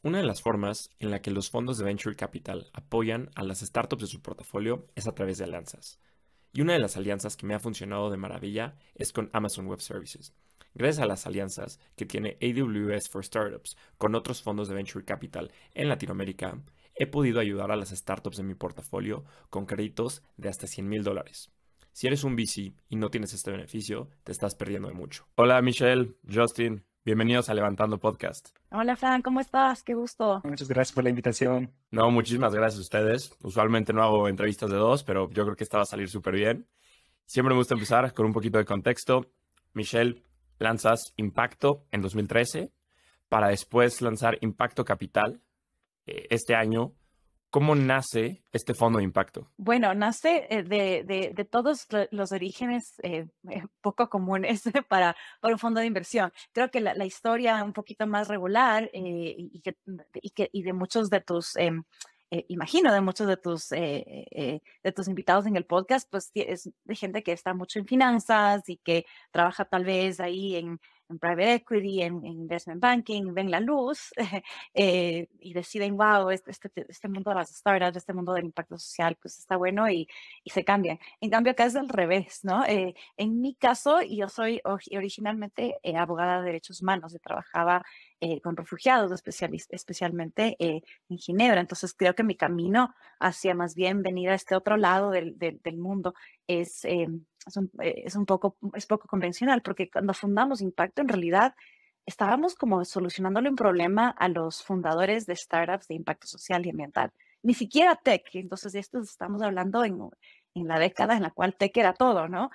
Una de las formas en la que los fondos de Venture Capital apoyan a las startups de su portafolio es a través de alianzas. Y una de las alianzas que me ha funcionado de maravilla es con Amazon Web Services. Gracias a las alianzas que tiene AWS for Startups con otros fondos de Venture Capital en Latinoamérica, he podido ayudar a las startups de mi portafolio con créditos de hasta $100,000. Si eres un VC y no tienes este beneficio, te estás perdiendo de mucho. Hola Michelle, Justin, bienvenidos a Levantando Podcast. Hola, Fran, ¿cómo estás? Qué gusto. Muchas gracias por la invitación. No, muchísimas gracias a ustedes. Usualmente no hago entrevistas de dos, pero yo creo que esta va a salir súper bien. Siempre me gusta empezar con un poquito de contexto. Michelle, lanzas Impacto en 2013 para después lanzar Impacto Capital este año. ¿Cómo nace este fondo de impacto? Bueno, nace de todos los orígenes poco comunes para un fondo de inversión. Creo que la historia un poquito más regular y de muchos de tus, imagino, de muchos de tus invitados en el podcast, pues es de gente que está mucho en finanzas y que trabaja tal vez ahí en private equity, en investment banking, ven la luz y deciden, wow, este mundo de las startups, este mundo del impacto social, pues está bueno y se cambian. En cambio, acá es al revés, ¿no? En mi caso, yo soy originalmente abogada de derechos humanos y trabajaba con refugiados, especialmente en Ginebra. Entonces, creo que mi camino hacia más bien venir a este otro lado del mundo es, es poco convencional, porque cuando fundamos Impacto, en realidad estábamos como solucionándole un problema a los fundadores de startups de impacto social y ambiental. Ni siquiera tech. Entonces, de esto estamos hablando en la década en la cual tech era todo, ¿no?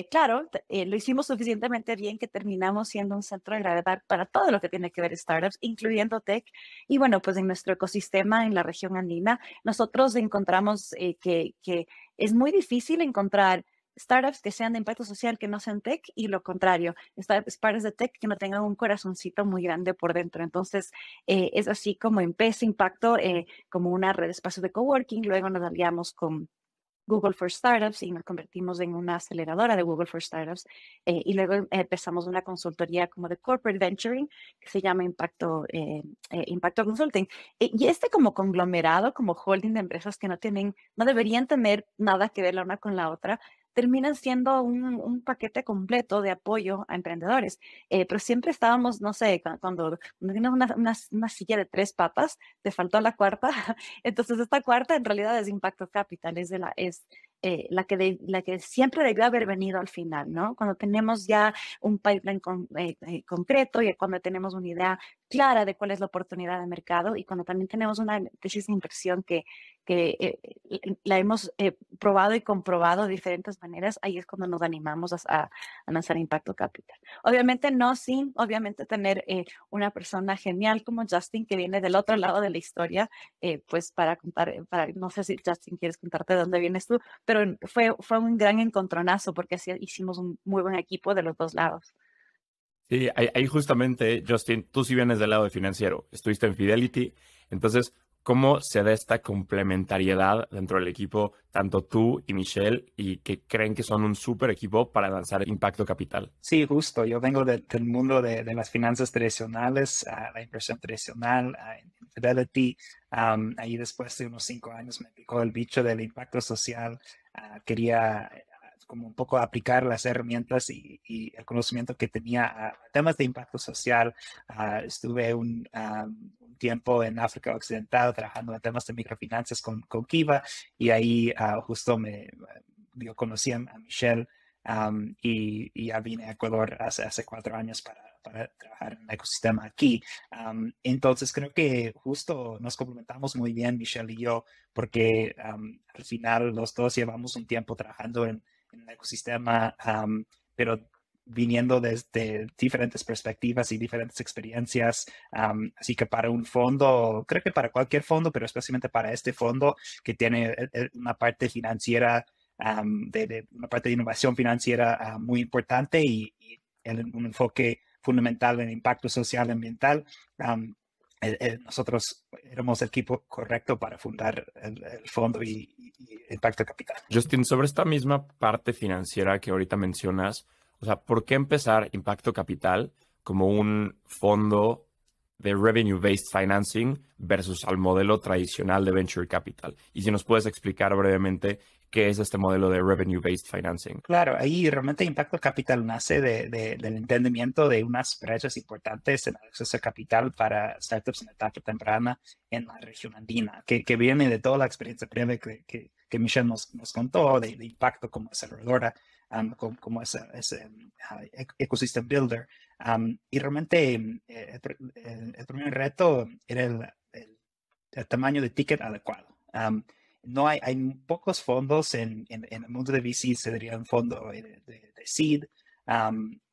Claro, lo hicimos suficientemente bien que terminamos siendo un centro de gravedad para todo lo que tiene que ver startups, incluyendo tech. Y bueno, pues en nuestro ecosistema en la región andina, nosotros encontramos que es muy difícil encontrar startups que sean de impacto social, que no sean tech, y lo contrario, startups de tech que no tengan un corazoncito muy grande por dentro. Entonces, es así como empieza Impacto como una red de espacios de coworking, luego nos aliamos con Google for Startups y nos convertimos en una aceleradora de Google for Startups y luego empezamos una consultoría como de corporate venturing que se llama Impacto Consulting. Y este como conglomerado, como holding de empresas que no deberían tener nada que ver la una con la otra, terminan siendo un paquete completo de apoyo a emprendedores. Pero siempre estábamos, no sé, cuando tienes una silla de tres patas, te faltó la cuarta. Entonces, esta cuarta en realidad es Impacto Capital, la que siempre debió haber venido al final, ¿no? Cuando tenemos ya un pipeline concreto y cuando tenemos una idea clara de cuál es la oportunidad de mercado y cuando también tenemos una tesis de inversión que la hemos probado y comprobado de diferentes maneras, ahí es cuando nos animamos a lanzar Impacto Capital. Obviamente no sin, obviamente tener una persona genial como Justin que viene del otro lado de la historia, pues para contar, no sé si Justin quieres contarte de dónde vienes tú, pero fue un gran encontronazo porque así hicimos un muy buen equipo de los dos lados. Sí, ahí justamente, Justin, tú sí vienes del lado de financiero, estuviste en Fidelity, entonces, ¿cómo se da esta complementariedad dentro del equipo, tanto tú y Michelle, y que creen que son un súper equipo para lanzar Impacto Capital? Sí, justo. Yo vengo del mundo de las finanzas tradicionales, la inversión tradicional, en Fidelity. Ahí después de unos 5 años me picó el bicho del impacto social. Quería como un poco aplicar las herramientas y el conocimiento que tenía a temas de impacto social. Estuve un tiempo en África Occidental trabajando en temas de microfinanzas con Kiva y ahí justo yo conocí a Michelle. Y ya vine a Ecuador hace 4 años para trabajar en el ecosistema aquí. Entonces creo que justo nos complementamos muy bien, Michelle y yo, porque al final los dos llevamos un tiempo trabajando en el ecosistema, pero viniendo desde diferentes perspectivas y diferentes experiencias. Así que para un fondo, creo que para cualquier fondo, pero especialmente para este fondo que tiene una parte financiera, de una parte de innovación financiera muy importante y un enfoque fundamental en impacto social y ambiental. Nosotros éramos el equipo correcto para fundar el fondo y Impacto Capital. Justin, sobre esta misma parte financiera que ahorita mencionas, o sea, ¿por qué empezar Impacto Capital como un fondo de revenue-based financing versus al modelo tradicional de venture capital. Y si nos puedes explicar brevemente qué es este modelo de revenue-based financing. Claro, ahí realmente Impacto Capital nace del entendimiento de unas brechas importantes en el acceso a capital para startups en etapa temprana en la región andina, que viene de toda la experiencia previa que Michelle nos contó, de Impacto como desarrolladora, como ese ecosystem builder. Y realmente el primer reto era el tamaño de ticket adecuado. No hay pocos fondos en el mundo de VC, se diría un fondo de seed,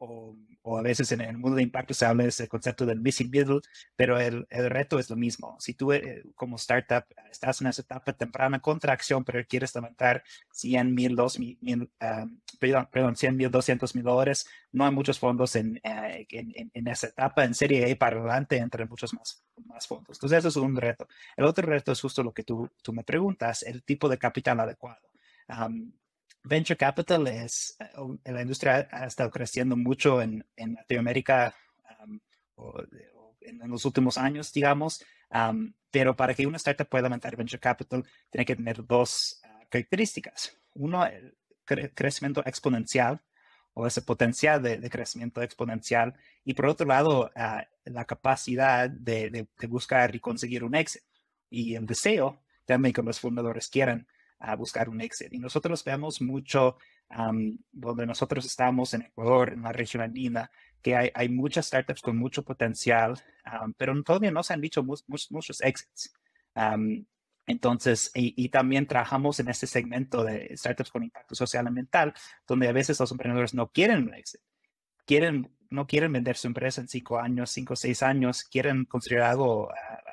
o a veces en el mundo de impacto se habla de ese concepto del VC middle, pero el reto es lo mismo. Si tú como startup estás en esa etapa temprana con tracción, pero quieres levantar 100 mil, 100 mil, 200 mil dólares, no hay muchos fondos en esa etapa. En serie A para adelante entran muchos más fondos. Entonces eso es un reto. El otro reto es justo lo que tú me preguntas, el tipo de capital adecuado. Venture capital la industria ha estado creciendo mucho en Latinoamérica o en los últimos años, digamos, pero para que una startup pueda levantar venture capital tiene que tener dos características. Uno, el crecimiento exponencial o ese potencial de crecimiento exponencial, y por otro lado, la capacidad de buscar y conseguir un éxito y el deseo también que los fundadores quieran buscar un exit. Y nosotros vemos mucho donde nosotros estamos en Ecuador, en la región andina, que hay muchas startups con mucho potencial, pero todavía no se han dicho muchos exits. Entonces, y también trabajamos en este segmento de startups con impacto social y ambiental, donde a veces los emprendedores no quieren un exit. No quieren vender su empresa en 5 años, 5 o 6 años, quieren construir algo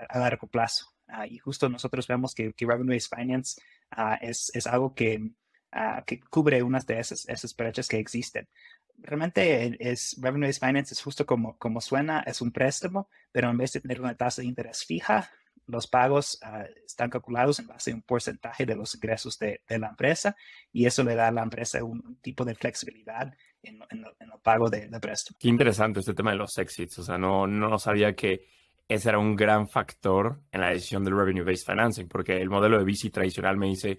a largo plazo. Y justo nosotros vemos que Revenue-Based Finance es algo que cubre unas de esas brechas que existen. Realmente Revenue-Based Finance es justo como suena, es un préstamo, pero en vez de tener una tasa de interés fija, los pagos están calculados en base a un porcentaje de los ingresos de la empresa, y eso le da a la empresa un tipo de flexibilidad en el pago de préstamo. Qué interesante este tema de los exits. O sea, no sabía que ese era un gran factor en la decisión del revenue-based financing, porque el modelo de VC tradicional me dice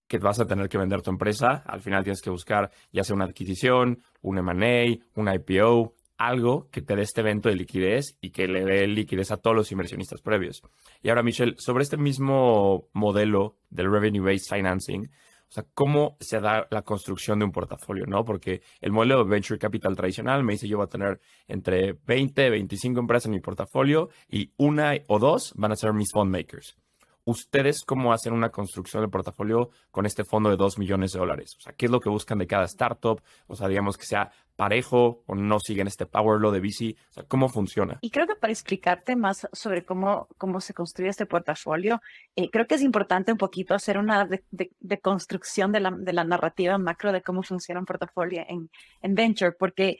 que vas a tener que vender tu empresa. Al final tienes que buscar ya sea una adquisición, un M&A, un IPO, algo que te dé este evento de liquidez y que le dé liquidez a todos los inversionistas previos. Y ahora, Michelle, sobre este mismo modelo del revenue-based financing, o sea, ¿cómo se da la construcción de un portafolio, no? Porque el modelo de venture capital tradicional me dice yo voy a tener entre 20, 25 empresas en mi portafolio y una o dos van a ser mis fund makers. ¿Ustedes cómo hacen una construcción de portafolio con este fondo de $2 millones? O sea, ¿qué es lo que buscan de cada startup? O sea, digamos que sea parejo o no siguen este power law de VC. O sea, ¿cómo funciona? Y creo que para explicarte más sobre cómo se construye este portafolio, creo que es importante un poquito hacer una de construcción de la narrativa macro de cómo funciona un portafolio en venture, porque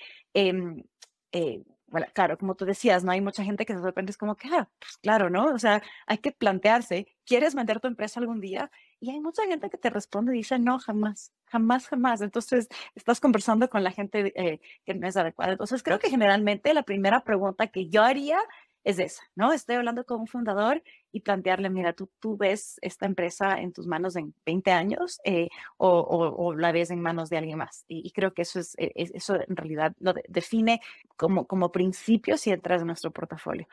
bueno, claro, como tú decías, no hay mucha gente que de repente es como que, pues claro, ¿no? O sea, hay que plantearse, ¿quieres vender tu empresa algún día? Y hay mucha gente que te responde y dice, no, jamás, jamás, jamás. Entonces, estás conversando con la gente que no es adecuada. Entonces, creo que generalmente la primera pregunta que yo haría es esa, ¿no? Estoy hablando con un fundador y plantearle, mira, tú ves esta empresa en tus manos en 20 años o la ves en manos de alguien más. Y creo que eso eso en realidad lo define como principio si entras en nuestro portafolio.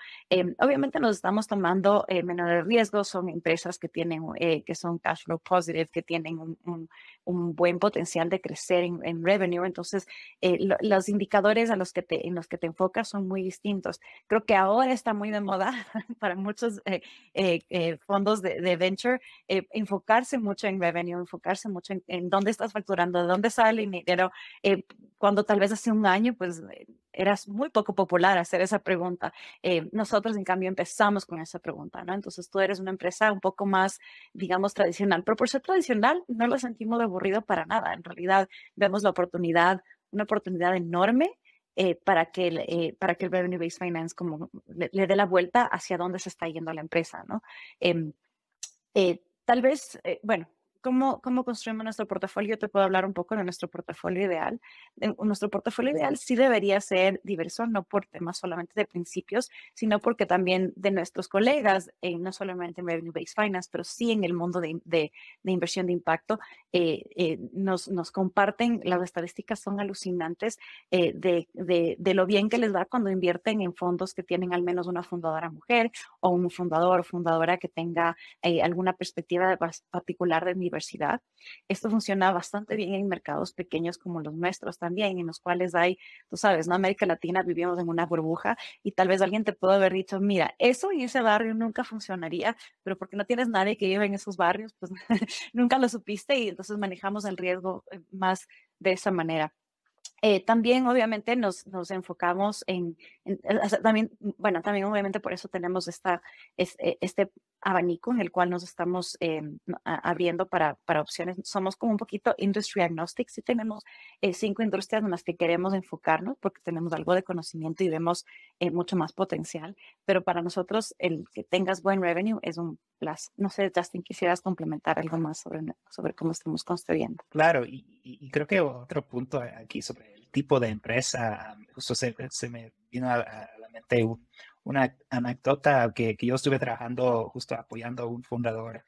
Obviamente nos estamos tomando menores riesgos, son empresas que tienen, que son cash flow positive, que tienen un buen potencial de crecer en revenue. Entonces, los indicadores en los que te enfocas son muy distintos. Creo que ahora está muy de moda para muchos fondos de venture enfocarse mucho en revenue, enfocarse mucho en dónde estás facturando, de dónde sale el dinero, cuando tal vez hace un año, pues era muy poco popular hacer esa pregunta. Nosotros, en cambio, empezamos con esa pregunta, ¿no? Entonces, tú eres una empresa un poco más, digamos, tradicional, pero por ser tradicional no lo sentimos de aburrido para nada. En realidad, vemos una oportunidad enorme para que el revenue-based finance como le dé la vuelta hacia dónde se está yendo la empresa, ¿no? Tal vez, bueno, cómo construimos nuestro portafolio? Te puedo hablar un poco de nuestro portafolio ideal. Nuestro portafolio ideal sí debería ser diverso, no por temas solamente de principios, sino porque también de nuestros colegas, no solamente en Revenue-Based Finance, pero sí en el mundo de inversión de impacto, nos comparten, las estadísticas son alucinantes de lo bien que les da cuando invierten en fondos que tienen al menos una fundadora mujer o un fundador o fundadora que tenga alguna perspectiva particular de diversidad. Esto funciona bastante bien en mercados pequeños como los nuestros también, en los cuales hay, tú sabes, ¿no? América Latina vivimos en una burbuja y tal vez alguien te puede haber dicho, mira, eso en ese barrio nunca funcionaría, pero porque no tienes nadie que vive en esos barrios, pues nunca lo supiste y entonces manejamos el riesgo más de esa manera. También obviamente nos enfocamos o sea, también, bueno, también obviamente por eso tenemos este abanico en el cual nos estamos abriendo para opciones. Somos como un poquito industry agnostic, sí tenemos 5 industrias en las que queremos enfocarnos porque tenemos algo de conocimiento y vemos mucho más potencial, pero para nosotros el que tengas buen revenue es un plus. No sé, Justin, quisieras complementar algo más sobre cómo estamos construyendo. Claro, y creo que otro punto aquí sobre el tipo de empresa, justo se me vino a la mente una anécdota que yo estuve trabajando justo apoyando a un fundador,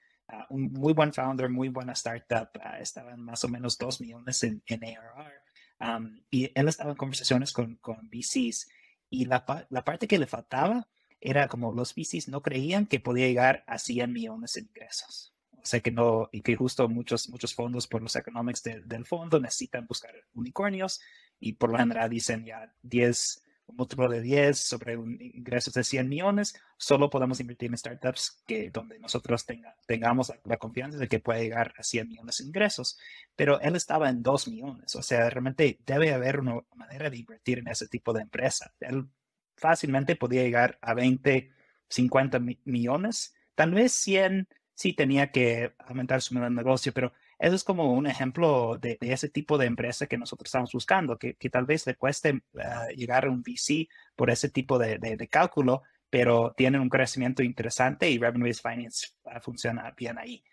un muy buen founder, muy buena startup, estaban más o menos 2 millones en ARR, y él estaba en conversaciones con VCs y la parte que le faltaba era como los VCs no creían que podía llegar a 100 millones en ingresos. O sea que no, y que justo muchos fondos por los economics del fondo necesitan buscar unicornios y por lo general dicen ya 10, un múltiplo de 10 sobre ingresos de 100 millones, solo podemos invertir en startups donde nosotros tengamos la confianza de que puede llegar a 100 millones de ingresos. Pero él estaba en 2 millones, o sea, realmente debe haber una manera de invertir en ese tipo de empresa. Él fácilmente podía llegar a 20, 50 millones, tal vez 100 sí tenía que aumentar su negocio, pero eso es como un ejemplo de ese tipo de empresa que nosotros estamos buscando, que tal vez le cueste llegar a un VC por ese tipo de cálculo, pero tienen un crecimiento interesante y Revenue-Based Finance funciona bien ahí.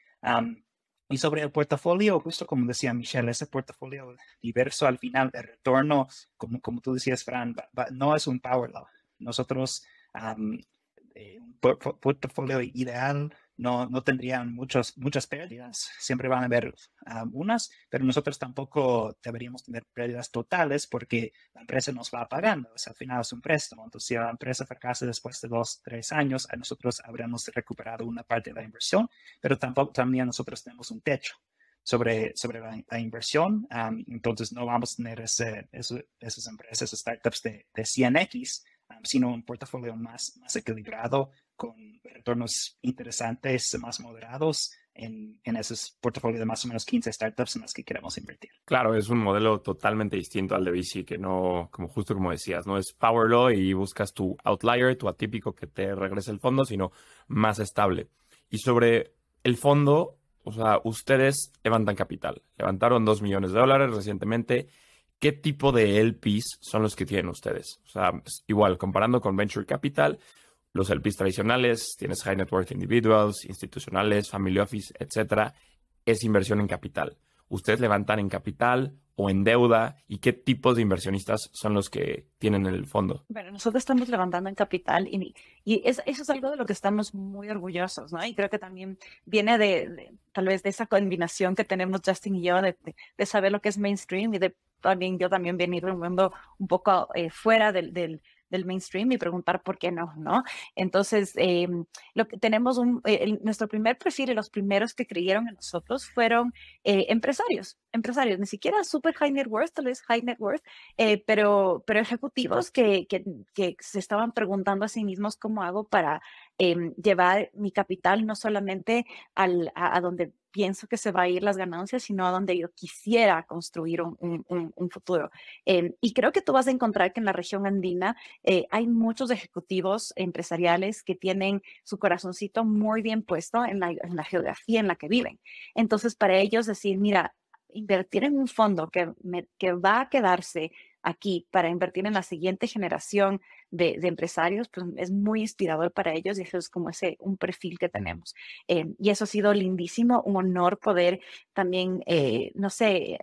Y sobre el portafolio, justo como decía Michelle, ese portafolio diverso al final, el retorno, como tú decías, Fran, no es un power law. Nosotros, un portafolio ideal no tendrían muchas pérdidas, siempre van a haber unas, pero nosotros tampoco deberíamos tener pérdidas totales porque la empresa nos va pagando, o sea, al final es un préstamo, entonces si la empresa fracasa después de 2, 3 años, nosotros habremos recuperado una parte de la inversión, pero también nosotros tenemos un techo sobre la inversión, entonces no vamos a tener esas empresas, startups de 100x, sino un portafolio más equilibrado con retornos interesantes, más moderados en esos portafolios de más o menos 15 startups en las que queremos invertir. Claro, es un modelo totalmente distinto al de VC, que no, justo como decías, no es power law y buscas tu outlier, tu atípico que te regrese el fondo, sino más estable. Y sobre el fondo, o sea, ustedes levantan capital. Levantaron $2 millones recientemente. ¿Qué tipo de LPs son los que tienen ustedes? O sea, igual, comparando con Venture Capital, los LPs tradicionales, tienes High Net Worth Individuals, institucionales, Family Office, etcétera, es inversión en capital. ¿Ustedes levantan en capital o en deuda? ¿Y qué tipos de inversionistas son los que tienen el fondo? Bueno, nosotros estamos levantando en capital y eso es algo de lo que estamos muy orgullosos, ¿no? Y creo que también viene tal vez de esa combinación que tenemos Justin y yo de saber lo que es mainstream y yo también venir de un mundo un poco fuera del mainstream y preguntar por qué no, ¿no? Entonces, lo que tenemos nuestro primer perfil y los primeros que creyeron en nosotros fueron empresarios, ni siquiera super high net worth, tal vez high net worth, pero ejecutivos que se estaban preguntando a sí mismos cómo hago para llevar mi capital no solamente a donde pienso que se va a ir las ganancias, sino a donde yo quisiera construir un futuro. Y creo que tú vas a encontrar que en la región andina hay muchos ejecutivos empresariales que tienen su corazoncito muy bien puesto en la geografía en la que viven. Entonces, para ellos decir, mira, invertir en un fondo que va a quedarse aquí para invertir en la siguiente generación de empresarios, pues es muy inspirador para ellos y eso es como un perfil que tenemos. Y eso ha sido lindísimo, un honor poder también, no sé,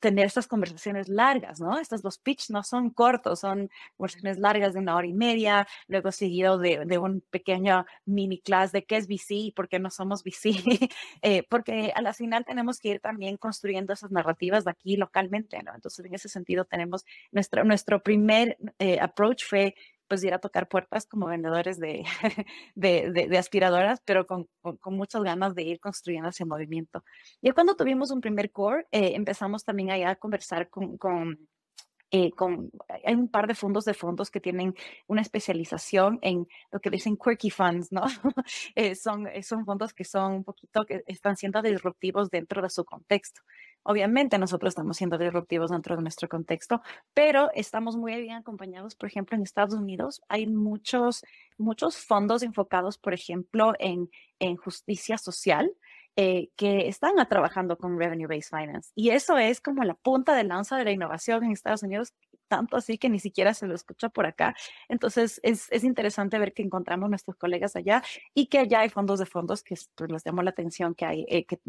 tener estas conversaciones largas, ¿no? Estos dos pitch no son cortos, son conversaciones largas de 1 hora y media, luego seguido de un pequeño mini class de qué es VC y por qué no somos VC, porque a la final tenemos que ir también construyendo esas narrativas de aquí localmente, ¿no? Entonces, en ese sentido, tenemos nuestro primer approach fue pues ir a tocar puertas como vendedores de aspiradoras, pero con muchas ganas de ir construyendo ese movimiento. Y cuando tuvimos un primer core, empezamos también allá a conversar hay un par de fondos que tienen una especialización en lo que dicen quirky funds, ¿no? Son fondos que son un poquito, que están siendo disruptivos dentro de su contexto. Obviamente nosotros estamos siendo disruptivos dentro de nuestro contexto, pero estamos muy bien acompañados. Por ejemplo, en Estados Unidos hay muchos fondos enfocados, por ejemplo, en justicia social, que están trabajando con Revenue-Based Finance. Y eso es como la punta de lanza de la innovación en Estados Unidos, tanto así que ni siquiera se lo escucha por acá. Entonces, es interesante ver que encontramos nuestros colegas allá y que allá hay fondos que pues, les llamó la atención que hay,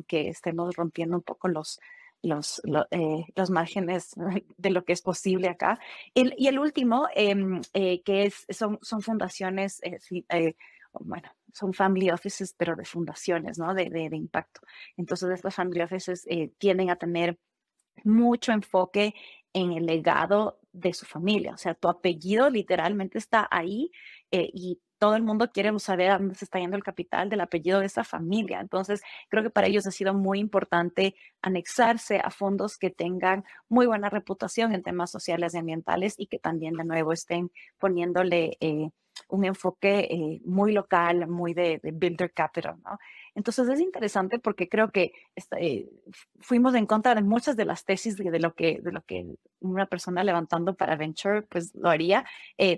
que estemos rompiendo un poco los márgenes de lo que es posible acá. Y el último, que son fundaciones, bueno, son family offices, pero de fundaciones, ¿no? De impacto. Entonces, estas family offices tienden a tener mucho enfoque en el legado de su familia. O sea, tu apellido literalmente está ahí y todo el mundo quiere saber a dónde se está yendo el capital del apellido de esa familia. Entonces, creo que para ellos ha sido muy importante anexarse a fondos que tengan muy buena reputación en temas sociales y ambientales y que también, de nuevo, estén poniéndole un enfoque muy local, muy de builder capital, ¿no? Entonces es interesante porque creo que fuimos en contra de muchas de las tesis de lo que una persona levantando para venture pues lo haría,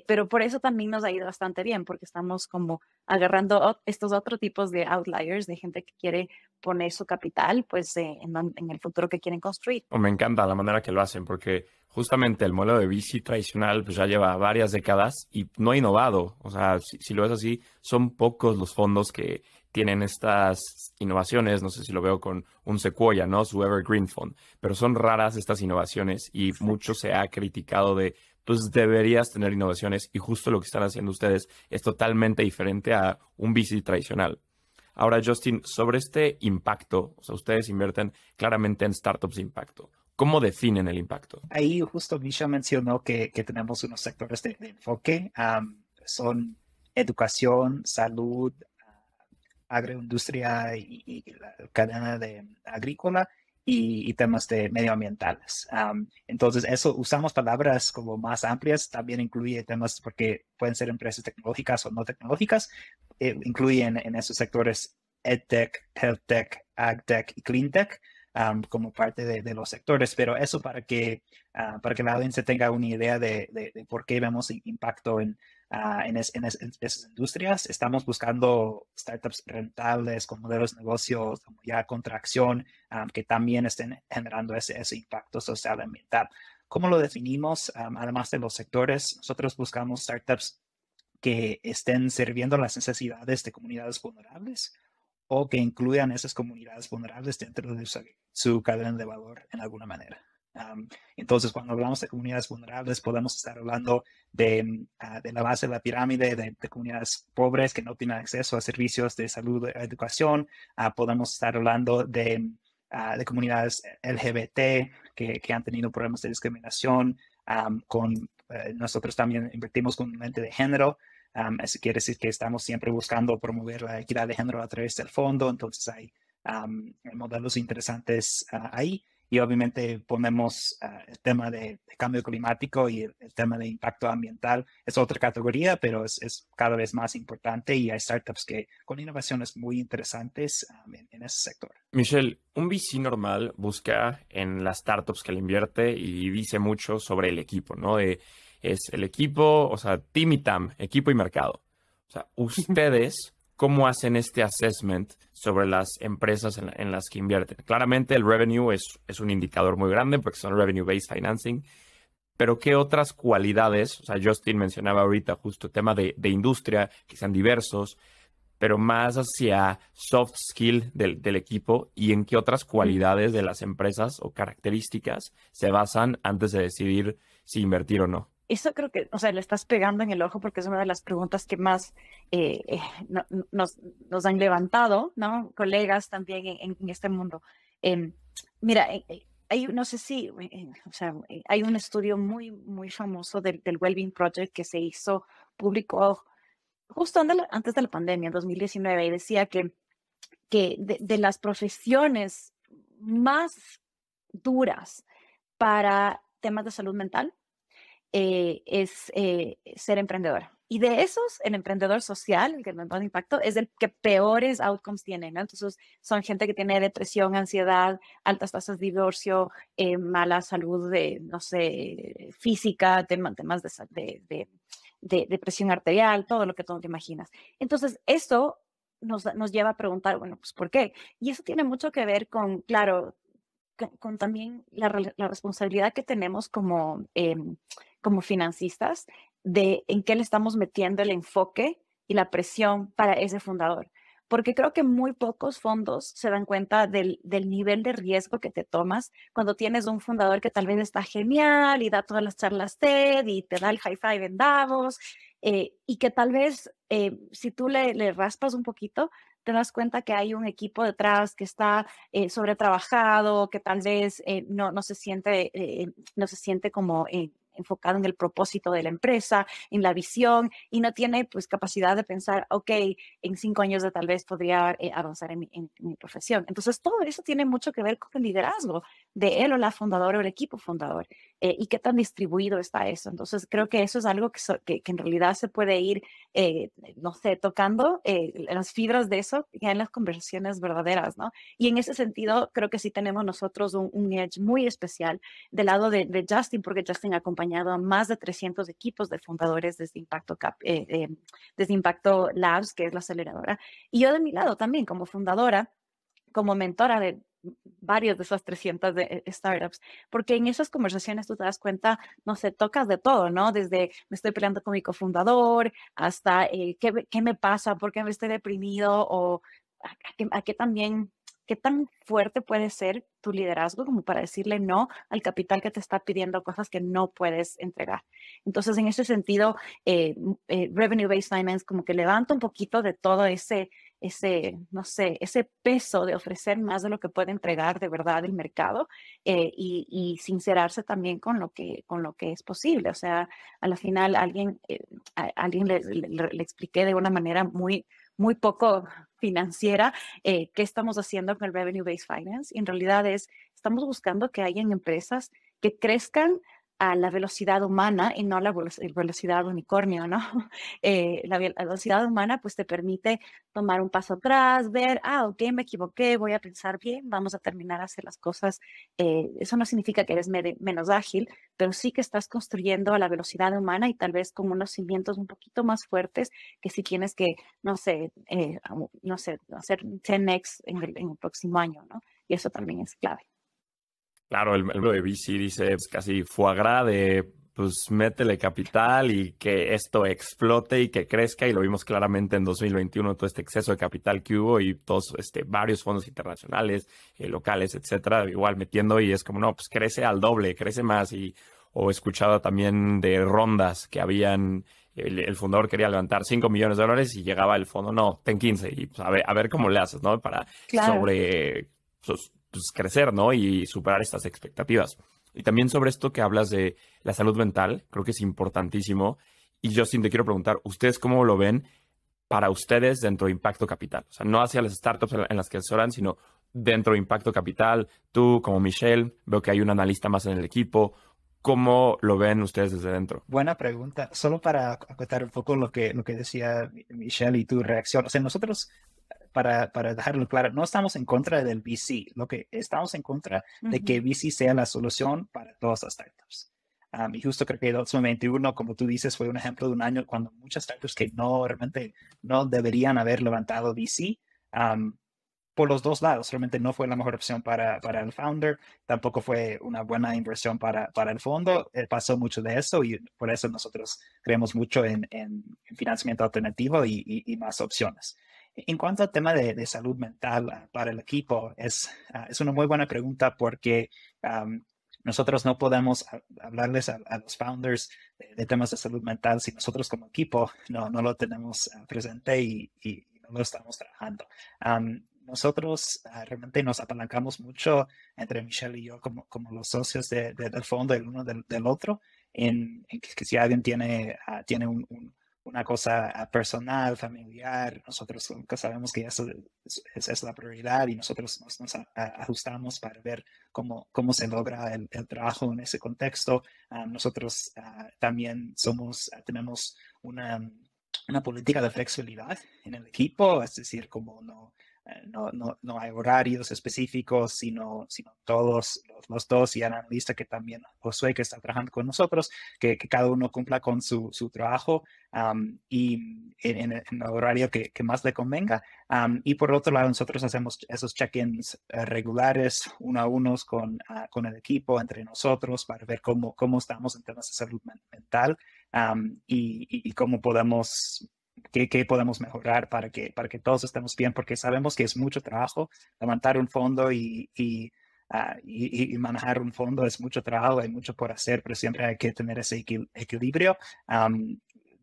pero por eso también nos ha ido bastante bien porque estamos como agarrando estos otros tipos de outliers, de gente que quiere poner su capital pues en el futuro que quieren construir. Me encanta la manera que lo hacen porque justamente el modelo de VC tradicional pues ya lleva varias décadas y no ha innovado. O sea, si lo ves así, son pocos los fondos que tienen estas innovaciones. No sé si lo veo con un Sequoia, ¿no? Su Evergreen Fund. Pero son raras estas innovaciones y mucho se ha criticado de, pues deberías tener innovaciones y justo lo que están haciendo ustedes es totalmente diferente a un VC tradicional. Ahora, Justin, sobre este impacto, o sea, ustedes invierten claramente en startups de impacto. ¿Cómo definen el impacto? Ahí justo Misha mencionó que tenemos unos sectores de enfoque. Son educación, salud, agroindustria y la cadena agrícola y temas de medioambientales. Entonces, eso usamos palabras como más amplias, también incluye temas porque pueden ser empresas tecnológicas o no tecnológicas, incluyen en esos sectores EdTech, HealthTech, AgTech y CleanTech como parte de los sectores, pero eso para que la audiencia tenga una idea de por qué vemos impacto en esas industrias. Estamos buscando startups rentables con modelos de negocios como ya contracción que también estén generando ese impacto social y ambiental. ¿Cómo lo definimos? Además de los sectores, nosotros buscamos startups que estén sirviendo las necesidades de comunidades vulnerables o que incluyan esas comunidades vulnerables dentro de su cadena de valor en alguna manera. Entonces, cuando hablamos de comunidades vulnerables, podemos estar hablando de la base de la pirámide, de comunidades pobres que no tienen acceso a servicios de salud o educación. Podemos estar hablando de comunidades LGBT que han tenido problemas de discriminación. Nosotros también invertimos con un lente de género. Eso quiere decir que estamos siempre buscando promover la equidad de género a través del fondo. Entonces hay modelos interesantes ahí. Y obviamente ponemos el tema de cambio climático y el tema de impacto ambiental. Es otra categoría, pero es cada vez más importante y hay startups con innovaciones muy interesantes en ese sector. Michelle, un VC normal busca en las startups que le invierte y dice mucho sobre el equipo, ¿no? Es el equipo, o sea, team y TAM, equipo y mercado. O sea, ustedes... ¿Cómo hacen este assessment sobre las empresas en las que invierten? Claramente el revenue es un indicador muy grande porque son revenue-based financing, pero ¿qué otras cualidades? O sea, Justin mencionaba ahorita justo el tema de industria, que sean diversos, pero más hacia soft skill del equipo y en qué otras cualidades de las empresas o características se basan antes de decidir si invertir o no. Eso creo que, o sea, le estás pegando en el ojo porque es una de las preguntas que más nos han levantado, ¿no? Colegas también en este mundo. Em, Mira, hay, no sé si, o sea, hay un estudio muy famoso del Wellbeing Project que se hizo público justo antes de la pandemia, en 2019, y decía que de las profesiones más duras para temas de salud mental, es ser emprendedor. Y de esos, el emprendedor social, el que más da impacto, es el que peores outcomes tiene, ¿no? Entonces, son gente que tiene depresión, ansiedad, altas tasas de divorcio, mala salud de, no sé, física, temas de presión arterial, todo lo que tú te imaginas. Entonces, esto nos lleva a preguntar, bueno, pues, ¿por qué? Y eso tiene mucho que ver con, claro, con también la responsabilidad que tenemos como financistas de en qué le estamos metiendo el enfoque y la presión para ese fundador. Porque creo que muy pocos fondos se dan cuenta del nivel de riesgo que te tomas cuando tienes un fundador que tal vez está genial y da todas las charlas TED y te da el high five en Davos, y que tal vez si tú le raspas un poquito, te das cuenta que hay un equipo detrás que está sobretrabajado, que tal vez no se siente como enfocado en el propósito de la empresa, en la visión, y no tiene pues capacidad de pensar, ok, en 5 años de tal vez podría avanzar en mi profesión. Entonces, todo eso tiene mucho que ver con el liderazgo de él o la fundadora o el equipo fundador, y qué tan distribuido está eso. Entonces, creo que eso es algo que en realidad se puede ir, no sé, tocando las fibras de eso ya en las conversaciones verdaderas, ¿no? Y en ese sentido, creo que sí tenemos nosotros un edge muy especial del lado de Justin, porque Justin ha acompañado a más de 300 equipos de fundadores desde Impacto Labs, que es la aceleradora. Y yo de mi lado también, como fundadora, como mentora de varios de esas 300 startups, porque en esas conversaciones tú te das cuenta, no sé, tocas de todo, ¿no? Desde me estoy peleando con mi cofundador hasta ¿qué me pasa? ¿Por qué me estoy deprimido? O a qué también, qué tan fuerte puede ser tu liderazgo como para decirle no al capital que te está pidiendo cosas que no puedes entregar. Entonces, en ese sentido, Revenue-Based Finance como que levanta un poquito de todo no sé, ese peso de ofrecer más de lo que puede entregar de verdad el mercado, y sincerarse también con lo que es posible. O sea, a la final alguien le expliqué de una manera muy poco financiera qué estamos haciendo con el Revenue-Based Finance. Y en realidad estamos buscando que hayan empresas que crezcan a la velocidad humana y no a la velocidad unicornio, ¿no? La velocidad humana pues te permite tomar un paso atrás, ver, ok, me equivoqué, voy a pensar bien, vamos a terminar a hacer las cosas. Eso no significa que eres menos ágil, pero sí que estás construyendo a la velocidad humana y tal vez con unos cimientos un poquito más fuertes que si tienes que, no sé, hacer 10x en el próximo año, ¿no? Y eso también es clave. Claro, el libro de VC dice pues, casi foie gras de pues métele capital y que esto explote y que crezca, y lo vimos claramente en 2021, todo este exceso de capital que hubo y todos varios fondos internacionales, locales, etcétera, igual metiendo, y es como, no, pues crece al doble, crece más. O he escuchado también de rondas que habían, el fundador quería levantar $5 millones y llegaba el fondo, no, ten 15, y pues, a ver cómo le haces, ¿no? Para Claro. pues, crecer, ¿no? Y superar estas expectativas. Y también sobre esto que hablas de la salud mental, creo que es importantísimo. Y Justin, te quiero preguntar, ¿ustedes cómo lo ven para ustedes dentro de Impacto Capital? O sea, no hacia las startups en las que asesoran, sino dentro de Impacto Capital. Tú, como Michelle, veo que hay un analista más en el equipo. ¿Cómo lo ven ustedes desde dentro? Buena pregunta. Solo para acotar un poco lo que decía Michelle y tu reacción. O sea, nosotros, para dejarlo claro, no estamos en contra del VC. Lo que estamos en contra de que VC sea la solución para todas las startups. Y justo creo que 2021, como tú dices, fue un ejemplo de un año cuando muchas startups que realmente no deberían haber levantado VC, por los dos lados. Realmente no fue la mejor opción para el founder, tampoco fue una buena inversión para el fondo. Pasó mucho de eso y por eso nosotros creemos mucho en financiamiento alternativo y más opciones. En cuanto al tema de salud mental para el equipo, es una muy buena pregunta porque nosotros no podemos hablarles a los founders de temas de salud mental si nosotros como equipo no lo tenemos presente y no lo estamos trabajando. Nosotros realmente nos apalancamos mucho entre Michelle y yo como los socios del fondo, el uno del otro, en que si alguien tiene una cosa personal, familiar, nosotros sabemos que eso es la prioridad y nosotros nos ajustamos para ver cómo se logra el trabajo en ese contexto. Nosotros también tenemos una política de flexibilidad en el equipo, es decir, como no hay horarios específicos, sino todos los dos y el analista que también Josué que está trabajando con nosotros, que cada uno cumpla con su trabajo y en el horario que más le convenga. Y por otro lado, nosotros hacemos esos check-ins regulares, uno a unos con el equipo, entre nosotros, para ver cómo estamos en temas de salud mental y cómo podemos qué podemos mejorar para que todos estemos bien, porque sabemos que es mucho trabajo levantar un fondo y manejar un fondo es mucho trabajo, hay mucho por hacer, pero siempre hay que tener ese equilibrio.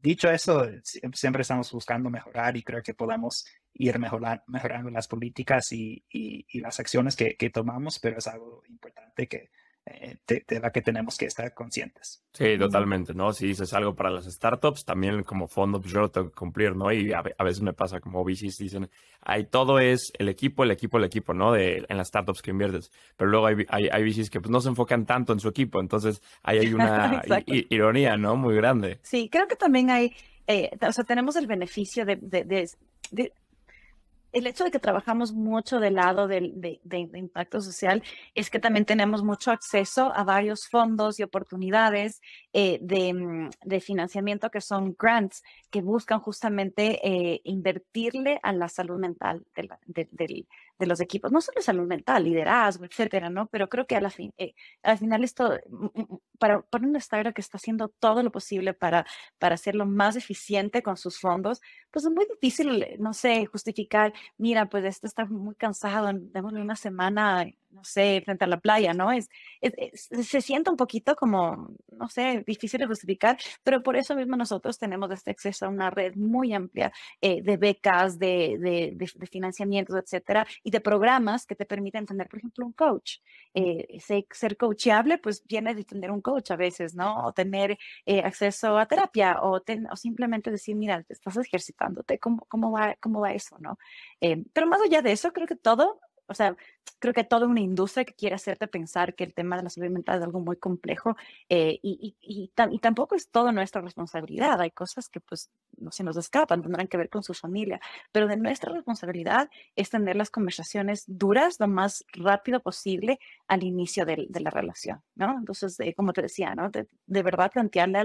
Dicho eso, siempre estamos buscando mejorar y creo que podemos ir mejorando las políticas y las acciones que tomamos, pero es algo importante de la que tenemos que estar conscientes. Sí, totalmente, ¿no? Si dices algo para las startups, también como fondo, pues yo lo tengo que cumplir, ¿no? Y a veces me pasa como VCs dicen, ahí todo es el equipo, ¿no? En las startups que inviertes. Pero luego hay VCs que pues no se enfocan tanto en su equipo, entonces ahí hay una ironía, ¿no? Muy grande. Sí, creo que también hay, o sea, tenemos el beneficio de el hecho de que trabajamos mucho del lado de impacto social es que también tenemos mucho acceso a varios fondos y oportunidades de financiamiento que son grants que buscan justamente invertirle a la salud mental de los equipos. No solo salud mental, liderazgo, etcétera, ¿no? Pero creo que al final esto, para una startup que está haciendo todo lo posible para hacerlo más eficiente con sus fondos, pues es muy difícil, no sé, justificar, mira, pues esto está muy cansado, démosle una semana, no sé, frente a la playa, ¿no? Se siente un poquito como, no sé, difícil de justificar, pero por eso mismo nosotros tenemos este acceso a una red muy amplia de becas, de financiamientos, etcétera, y de programas que te permiten tener, por ejemplo, un coach. Ser coachable, pues viene de tener un coach a veces, ¿no? O tener acceso a terapia o simplemente decir, mira, te estás ejercitándote, ¿cómo va eso, no? Pero más allá de eso, creo que toda una industria que quiere hacerte pensar que el tema de la salud mental es algo muy complejo y tampoco es todo nuestra responsabilidad. Hay cosas que pues no se nos escapan, tendrán que ver con su familia, pero de nuestra responsabilidad es tener las conversaciones duras lo más rápido posible al inicio de la relación, ¿no? Entonces, como te decía, ¿no? De verdad plantearle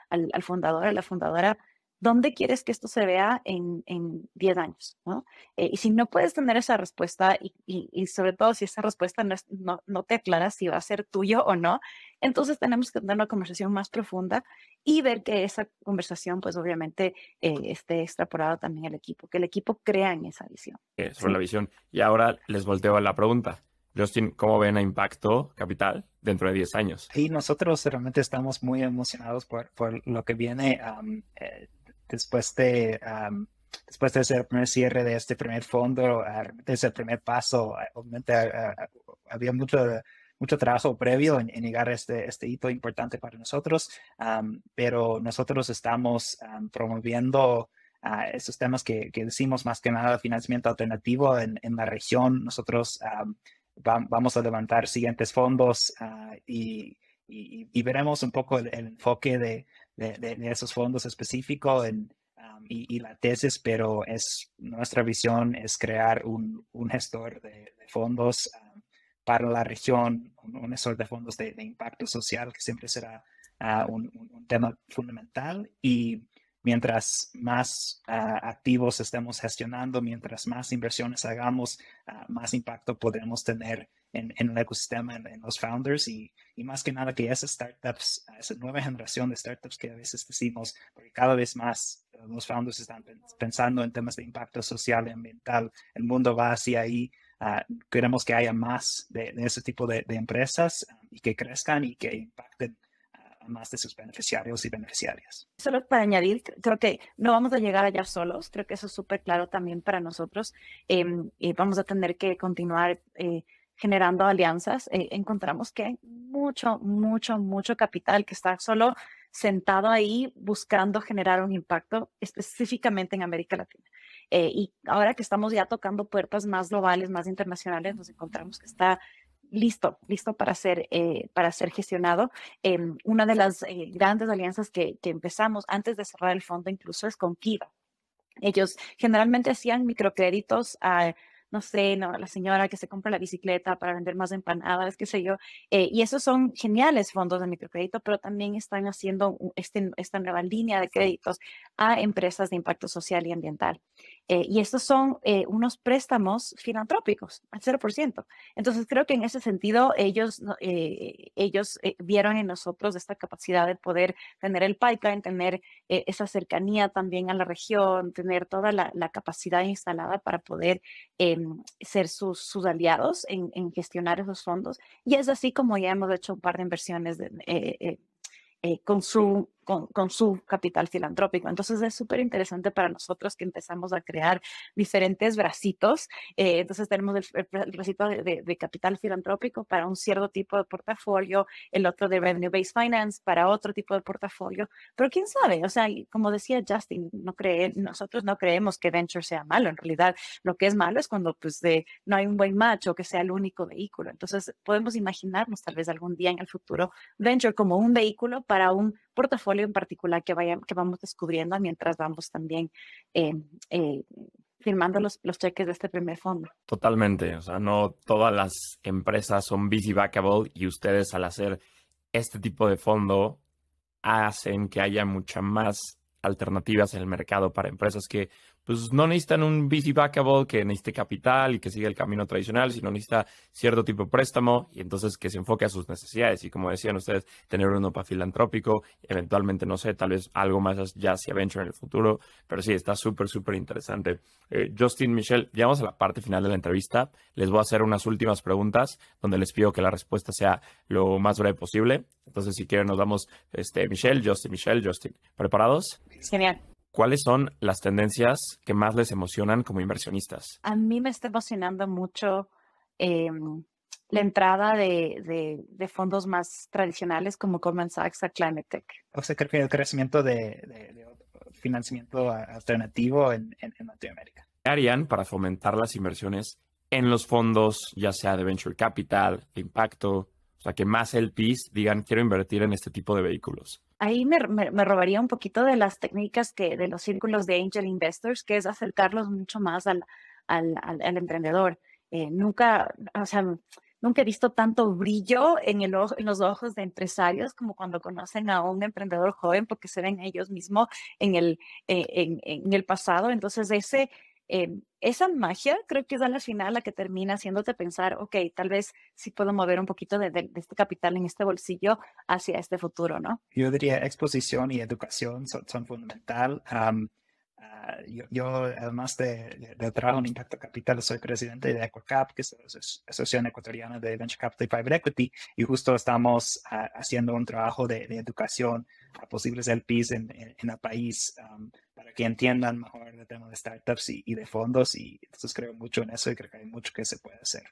al fundador, a la fundadora, ¿dónde quieres que esto se vea en 10 años? ¿No? Y si no puedes tener esa respuesta y sobre todo si esa respuesta no te aclara si va a ser tuyo o no, entonces tenemos que tener una conversación más profunda y ver que esa conversación pues obviamente esté extrapolada también al equipo, que el equipo crea en esa visión. Sobre la visión. Y ahora les volteo a la pregunta. Justin, ¿cómo ven a Impacto Capital dentro de 10 años? Y nosotros realmente estamos muy emocionados por lo que viene después de hacer el primer cierre de este primer fondo. Desde el primer paso, obviamente había mucho trabajo previo en llegar a este hito importante para nosotros, pero nosotros estamos promoviendo estos temas que decimos más que nada financiamiento alternativo en la región. Nosotros vamos a levantar siguientes fondos y veremos un poco el enfoque de esos fondos específicos y la tesis, pero nuestra visión es crear un gestor de fondos para la región, un gestor de fondos de impacto social, que siempre será un tema fundamental. Y mientras más activos estemos gestionando, mientras más inversiones hagamos, más impacto podremos tener en el ecosistema, en los founders y más que nada que esas startups, esa nueva generación de startups que a veces decimos, porque cada vez más los founders están pensando en temas de impacto social y ambiental, el mundo va hacia ahí. Queremos que haya más de ese tipo de empresas y que crezcan y que impacten a más de sus beneficiarios y beneficiarias. Solo para añadir, creo que no vamos a llegar allá solos, creo que eso es súper claro también para nosotros. Y vamos a tener que continuar generando alianzas. Encontramos que hay mucho capital que está solo sentado ahí buscando generar un impacto específicamente en América Latina. Y ahora que estamos ya tocando puertas más globales, más internacionales, nos encontramos que está listo para ser gestionado. Una de las grandes alianzas que empezamos antes de cerrar el fondo incluso es con Kiva. Ellos generalmente hacían microcréditos a, no sé, la señora que se compra la bicicleta para vender más empanadas, qué sé yo. Y esos son geniales fondos de microcrédito, pero también están haciendo esta nueva línea de créditos a empresas de impacto social y ambiental. Y estos son unos préstamos filantrópicos al 0%. Entonces, creo que en ese sentido, ellos vieron en nosotros esta capacidad de poder tener el pipeline, tener esa cercanía también a la región, tener toda la capacidad instalada para poder ser sus aliados en gestionar esos fondos. Y es así como ya hemos hecho un par de inversiones con su capital filantrópico. Entonces es súper interesante para nosotros que empezamos a crear diferentes bracitos. Entonces tenemos el bracito de capital filantrópico para un cierto tipo de portafolio, el otro de revenue-based finance para otro tipo de portafolio. Pero quién sabe, o sea, como decía Justin, nosotros no creemos que venture sea malo. En realidad, lo que es malo es cuando pues, no hay un buen match o que sea el único vehículo. Entonces podemos imaginarnos tal vez algún día en el futuro venture como un vehículo para un portafolio en particular que vamos descubriendo mientras vamos también firmando los cheques de este primer fondo. Totalmente, o sea, no todas las empresas son VC backable y ustedes al hacer este tipo de fondo hacen que haya muchas más alternativas en el mercado para empresas que pues no necesitan un VC backable que necesite capital y que siga el camino tradicional, sino necesita cierto tipo de préstamo y entonces que se enfoque a sus necesidades. Y como decían ustedes, tener uno para filantrópico, eventualmente, no sé, tal vez algo más ya hacia venture en el futuro, pero sí, está súper interesante. Justin, Michelle, llegamos a la parte final de la entrevista. Les voy a hacer unas últimas preguntas donde les pido que la respuesta sea lo más breve posible. Entonces, si quieren, nos vamos Michelle, Justin. ¿Preparados? Genial. ¿Cuáles son las tendencias que más les emocionan como inversionistas? A mí me está emocionando mucho la entrada de fondos más tradicionales como Goldman Sachs a Climate Tech. O sea, creo que el crecimiento de financiamiento alternativo en Latinoamérica. ¿Qué harían para fomentar las inversiones en los fondos, ya sea de venture capital, de impacto? O sea, que más LPs digan, quiero invertir en este tipo de vehículos. Ahí me robaría un poquito de las técnicas de los círculos de angel investors, que es acercarlos mucho más al emprendedor. Nunca he visto tanto brillo en los ojos de empresarios como cuando conocen a un emprendedor joven, porque se ven ellos mismos en el pasado. Entonces, esa magia creo que es al final la que termina haciéndote pensar, ok, tal vez sí puedo mover un poquito de este capital en este bolsillo hacia este futuro, ¿no? Yo diría exposición y educación son fundamental. Yo, además de trabajo en Impacto Capital, soy presidente de EquaCap, que es la Asociación Ecuatoriana de Venture Capital y Private Equity, y justo estamos haciendo un trabajo de educación a posibles LPs en el país para que entiendan mejor el tema de startups y de fondos, y entonces creo mucho en eso y creo que hay mucho que se puede hacer.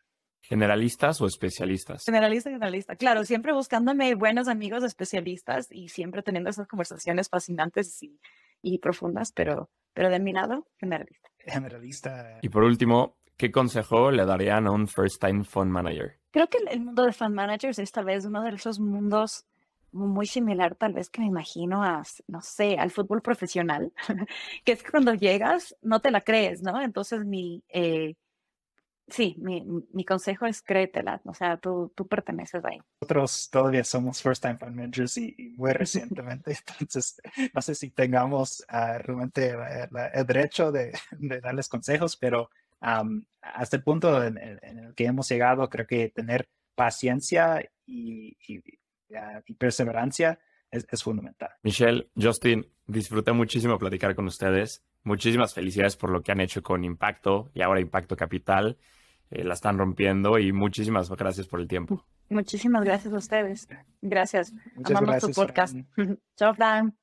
¿Generalistas o especialistas? Generalista. Claro, siempre buscándome buenos amigos especialistas y siempre teniendo esas conversaciones fascinantes y profundas, pero de mi lado, Generalista. Y por último, ¿qué consejo le darían a un first-time fund manager? Creo que el mundo de fund managers es tal vez uno de esos mundos muy similar tal vez que me imagino no sé, al fútbol profesional, que es que cuando llegas no te la crees, ¿no? Entonces Sí, mi consejo es créetela, o sea, tú perteneces ahí. Nosotros todavía somos first time fund managers y muy recientemente, entonces no sé si tengamos realmente el derecho de darles consejos, pero hasta el punto en el que hemos llegado, creo que tener paciencia y perseverancia es fundamental. Michelle, Justin, disfruté muchísimo platicar con ustedes. Muchísimas felicidades por lo que han hecho con Impacto y ahora Impacto Capital. La están rompiendo y muchísimas gracias por el tiempo. Muchísimas gracias a ustedes. Gracias. Muchas Amamos tu gracias, podcast. Fran. Chao, Fran.